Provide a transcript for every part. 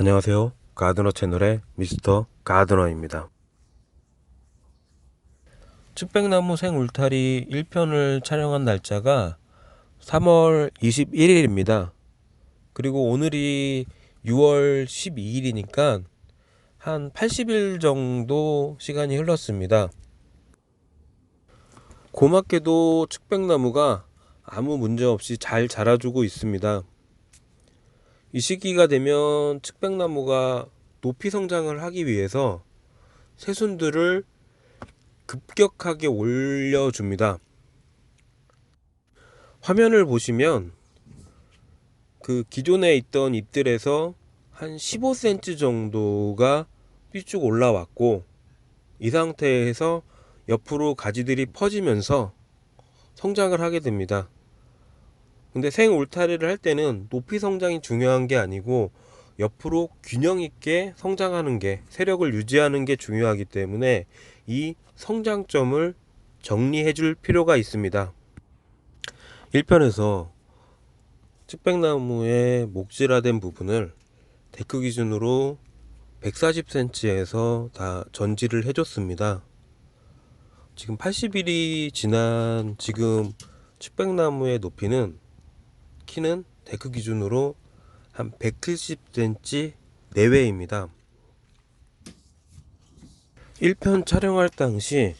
안녕하세요. 가드너 채널의 미스터 가드너입니다. 측백나무 생울타리 1편을 촬영한 날짜가 3월 21일입니다. 그리고 오늘이 6월 12일이니까 한 80일 정도 시간이 흘렀습니다. 고맙게도 측백나무가 아무 문제 없이 잘 자라주고 있습니다. 이 시기가 되면 측백나무가 높이 성장을 하기 위해서 새순들을 급격하게 올려줍니다. 화면을 보시면 그 기존에 있던 잎들에서 한 15cm 정도가 삐쭉 올라왔고, 이 상태에서 옆으로 가지들이 퍼지면서 성장을 하게 됩니다. 근데 생울타리를 할 때는 높이 성장이 중요한 게 아니고 옆으로 균형 있게 성장하는 게, 세력을 유지하는 게 중요하기 때문에 이 성장점을 정리해 줄 필요가 있습니다. 1편에서 측백나무의 목질화된 부분을 데크 기준으로 140cm에서 다 전지를 해줬습니다. 지금 80일이 지난 지금 측백나무의 높이는, 키는 데크 기준으로 한 170cm 내외입니다. 1편 촬영할 당시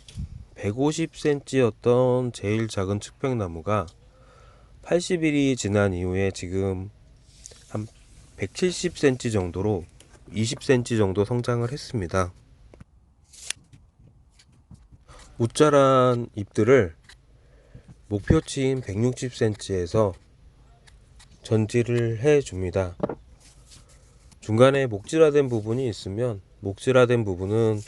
150cm였던 제일 작은 측백나무가 80일이 지난 이후에 지금 한 170cm 정도로 20cm 정도 성장을 했습니다. 웃자란 잎들을 목표치인 160cm에서 전지를 해 줍니다. 중간에 목질화된 부분이 있으면 목질화된 부분은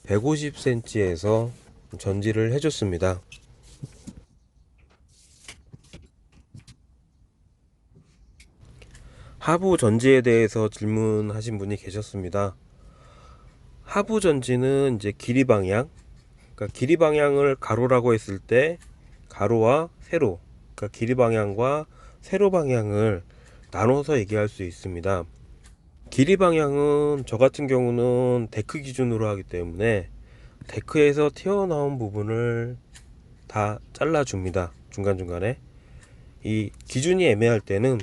150cm에서 전지를 해 줬습니다. 하부 전지에 대해서 질문하신 분이 계셨습니다. 하부 전지는 이제 길이 방향, 그러니까 길이 방향을 가로라고 했을 때 가로와 세로, 그러니까 길이 방향과 세로 방향을 나눠서 얘기할 수 있습니다. 길이 방향은 저 같은 경우는 데크 기준으로 하기 때문에 데크에서 튀어나온 부분을 다 잘라줍니다. 중간중간에. 이 기준이 애매할 때는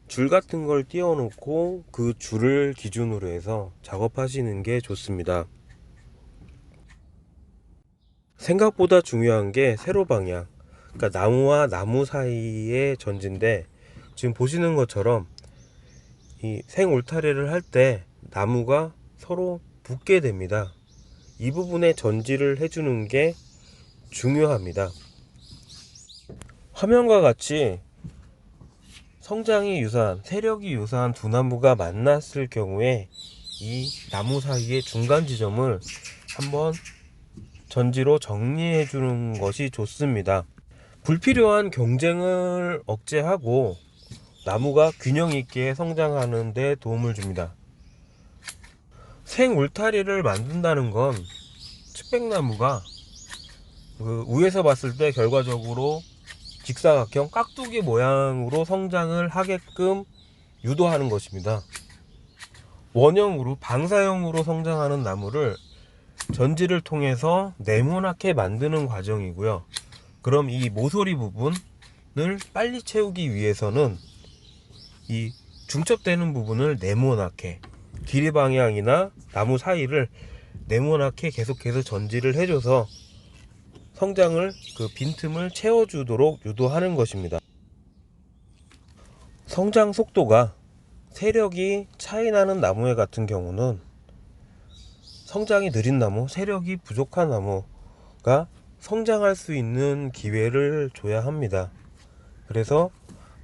줄 같은 걸 띄워 놓고 그 줄을 기준으로 해서 작업하시는 게 좋습니다. 생각보다 중요한 게 세로 방향, 그러니까 나무와 나무 사이의 전지인데, 지금 보시는 것처럼 이 생울타리를 할 때 나무가 서로 붙게 됩니다. 이 부분에 전지를 해주는 게 중요합니다. 화면과 같이 성장이 유사한, 세력이 유사한 두 나무가 만났을 경우에 이 나무 사이의 중간 지점을 한번 전지로 정리해 주는 것이 좋습니다. 불필요한 경쟁을 억제하고 나무가 균형 있게 성장하는 데 도움을 줍니다. 생울타리를 만든다는 건 측백나무가 그 위에서 봤을 때 결과적으로 직사각형 깍두기 모양으로 성장을 하게끔 유도하는 것입니다. 원형으로, 방사형으로 성장하는 나무를 전지를 통해서 네모나게 만드는 과정이고요. 그럼 이 모서리 부분을 빨리 채우기 위해서는 이 중첩되는 부분을 네모나게, 길이 방향이나 나무 사이를 네모나게 계속해서 전지를 해줘서 성장을, 그 빈틈을 채워주도록 유도하는 것입니다. 성장 속도가 세력이 차이나는 나무에 같은 경우는 성장이 느린 나무, 세력이 부족한 나무가 성장할 수 있는 기회를 줘야 합니다. 그래서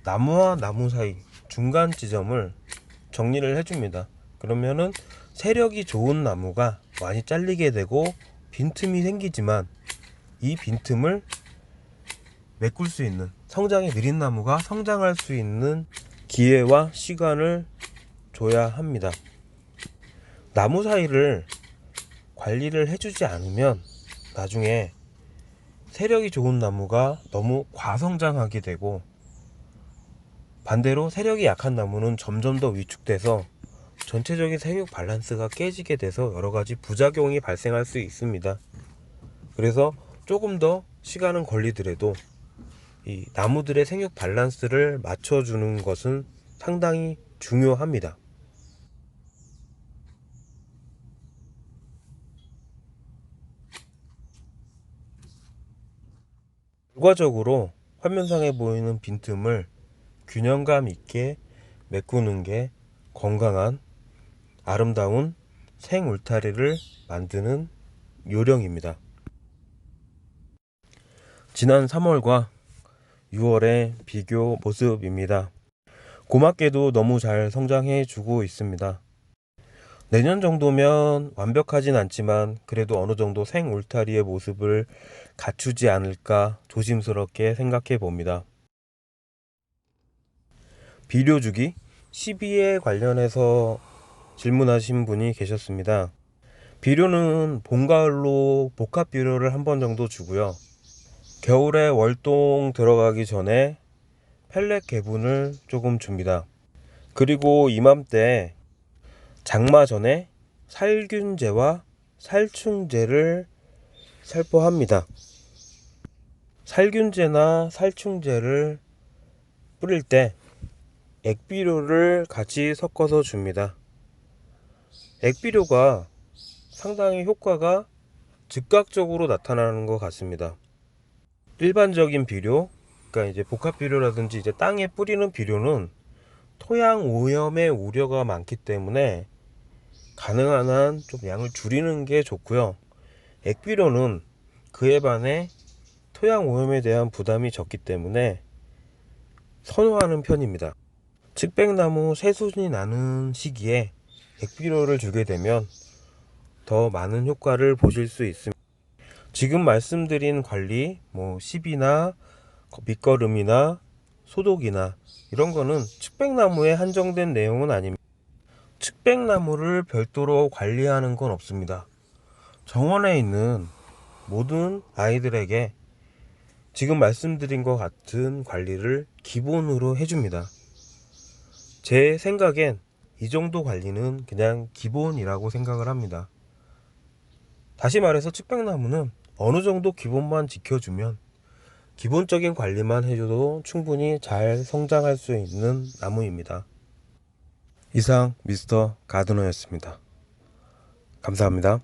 나무와 나무 사이 중간 지점을 정리를 해줍니다. 그러면은 세력이 좋은 나무가 많이 잘리게 되고 빈틈이 생기지만, 이 빈틈을 메꿀 수 있는, 성장이 느린 나무가 성장할 수 있는 기회와 시간을 줘야 합니다. 나무 사이를 관리를 해주지 않으면 나중에 세력이 좋은 나무가 너무 과성장하게 되고, 반대로 세력이 약한 나무는 점점 더 위축돼서 전체적인 생육 밸런스가 깨지게 돼서 여러 가지 부작용이 발생할 수 있습니다. 그래서 조금 더 시간은 걸리더라도 이 나무들의 생육 밸런스를 맞춰주는 것은 상당히 중요합니다. 결과적으로 화면상에 보이는 빈틈을 균형감 있게 메꾸는 게 건강한 아름다운 생울타리를 만드는 요령입니다. 지난 3월과 6월의 비교 모습입니다. 고맙게도 너무 잘 성장해 주고 있습니다. 내년 정도면 완벽하진 않지만 그래도 어느 정도 생울타리의 모습을 갖추지 않을까 조심스럽게 생각해 봅니다. 비료주기 12에 관련해서 질문하신 분이 계셨습니다. 비료는 봄, 가을로 복합 비료를 한 번 정도 주고요. 겨울에 월동 들어가기 전에 펠렛 개분을 조금 줍니다. 그리고 이맘때 장마 전에 살균제와 살충제를 살포합니다. 살균제나 살충제를 뿌릴 때 액비료를 같이 섞어서 줍니다. 액비료가 상당히 효과가 즉각적으로 나타나는 것 같습니다. 일반적인 비료, 그러니까 이제 복합 비료라든지 이제 땅에 뿌리는 비료는 토양 오염의 우려가 많기 때문에 가능한 한 좀 양을 줄이는 게 좋고요. 액비료는 그에 반해 토양 오염에 대한 부담이 적기 때문에 선호하는 편입니다. 측백나무 새순이 나는 시기에 액비료를 주게 되면 더 많은 효과를 보실 수 있습니다. 지금 말씀드린 관리, 시비나 밑거름이나 소독이나 이런 거는 측백나무에 한정된 내용은 아닙니다. 측백나무를 별도로 관리하는 건 없습니다. 정원에 있는 모든 아이들에게 지금 말씀드린 것 같은 관리를 기본으로 해줍니다. 제 생각엔 이 정도 관리는 그냥 기본이라고 생각을 합니다. 다시 말해서 측백나무는 어느 정도 기본만 지켜주면 기본적인 관리만 해줘도 충분히 잘 성장할 수 있는 나무입니다. 이상 미스터 가드너였습니다. 감사합니다.